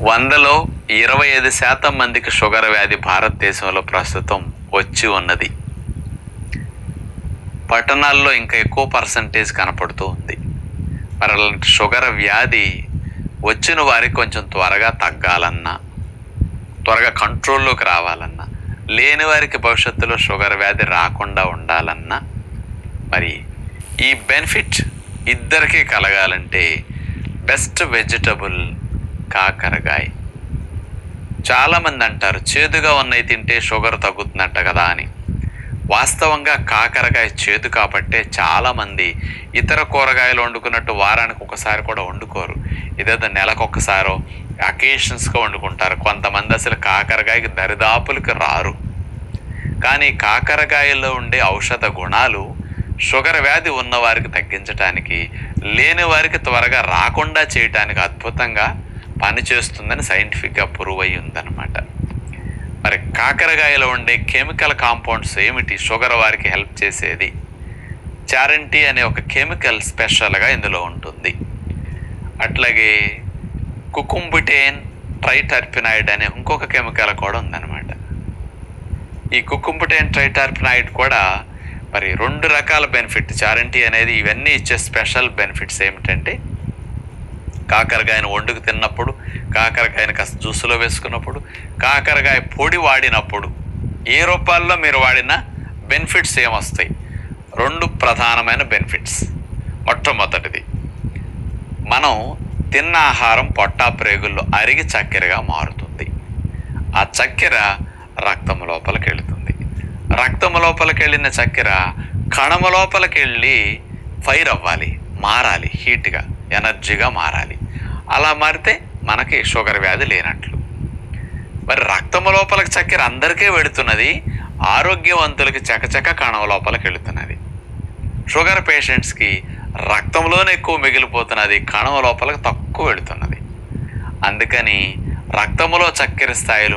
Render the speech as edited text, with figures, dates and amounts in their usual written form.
100లో 25% మందికి షుగర్ వ్యాధి భారతదేశంలో ప్రస్తుతం వచ్చి ఉన్నది. పట్టణాల్లో ఇంకా ఎక్కువ పర్సంటేజ్ కనపడుతూ ఉంది. మరి అలాంటి షుగర్ వ్యాధి వచ్చిన వారికి కొంచెం త్వరగా తగ్గాలన్నా, త్వరగా కంట్రోల్లోకి రావాలన్నా, లేని వారికి భవిష్యత్తులో షుగర్ వ్యాధి రాకుండా ఉండాలన్నా, మరి ఈ బెనిఫిట్ ఇద్దరికీ కలగాలంటే బెస్ట్ వెజిటబుల్ కాకరకాయ. చాలామంది అంటారు చేదుగా ఉన్నవి తింటే షుగర్ తగ్గుతుందంట కదా అని. వాస్తవంగా కాకరకాయ చేదు కాబట్టే చాలామంది ఇతర కూరగాయలు వండుకున్నట్టు వారానికి ఒకసారి కూడా వండుకోరు. ఇదేదో నెలకొకసారో అకేషన్స్గా వండుకుంటారు. కొంతమంది అసలు కాకరకాయకి దరిదాపులకి రారు. కానీ కాకరకాయలో ఉండే ఔషధ గుణాలు షుగర్ వ్యాధి ఉన్నవారికి తగ్గించడానికి, లేని వారికి త్వరగా రాకుండా చేయటానికి అద్భుతంగా పనిచేస్తుందని సైంటిఫిక్గా ప్రూవ్ అయ్యి ఉందన్నమాట. మరి కాకరకాయలో ఉండే కెమికల్ కాంపౌండ్స్ ఏమిటి షుగర్ వారికి హెల్ప్ చేసేది? చారెంటీ అనే ఒక కెమికల్ స్పెషల్గా ఇందులో ఉంటుంది. అట్లాగే కుకుంబుటేన్ ట్రైటర్పినాయిడ్ అనే ఇంకొక కెమికల్ కూడా ఉందన్నమాట. ఈ కుకుంబుటేన్ ట్రైటర్పినాయిడ్ కూడా మరి 2 రకాల బెనిఫిట్. చారెంటీ అనేది ఇవన్నీ ఇచ్చే స్పెషల్ బెనిఫిట్స్ ఏమిటంటే, కాకరకాయను వండుకు తిన్నప్పుడు, కాకరకాయను కాస్త జ్యూస్లో వేసుకున్నప్పుడు, కాకరకాయ పొడి వాడినప్పుడు, ఏ రూపాల్లో మీరు వాడిన బెనిఫిట్స్ ఏమొస్తాయి? 2 ప్రధానమైన బెనిఫిట్స్. మొట్టమొదటిది, మనం తిన్న ఆహారం పొట్టా ప్రేగుల్లో అరిగి చక్కెరగా మారుతుంది. ఆ చక్కెర రక్తం లోపలికి వెళుతుంది. రక్తం లోపలికి వెళ్ళిన చక్కెర కణము లోపలికి వెళ్ళి ఫైర్ అవ్వాలి, మారాలి, హీట్గా, ఎనర్జీగా మారాలి. అలా మారితే మనకి షుగర్ వ్యాధి లేనట్లు. మరి రక్తం లోపలికి చక్కెర అందరికీ వెళుతున్నది, ఆరోగ్యవంతులకి చకచక కణం లోపలికి వెళుతున్నది. షుగర్ పేషెంట్స్కి రక్తంలోనే ఎక్కువ మిగిలిపోతున్నది, కణం లోపలికి తక్కువ వెళుతున్నది. అందుకని రక్తంలో చక్కెర స్థాయిలు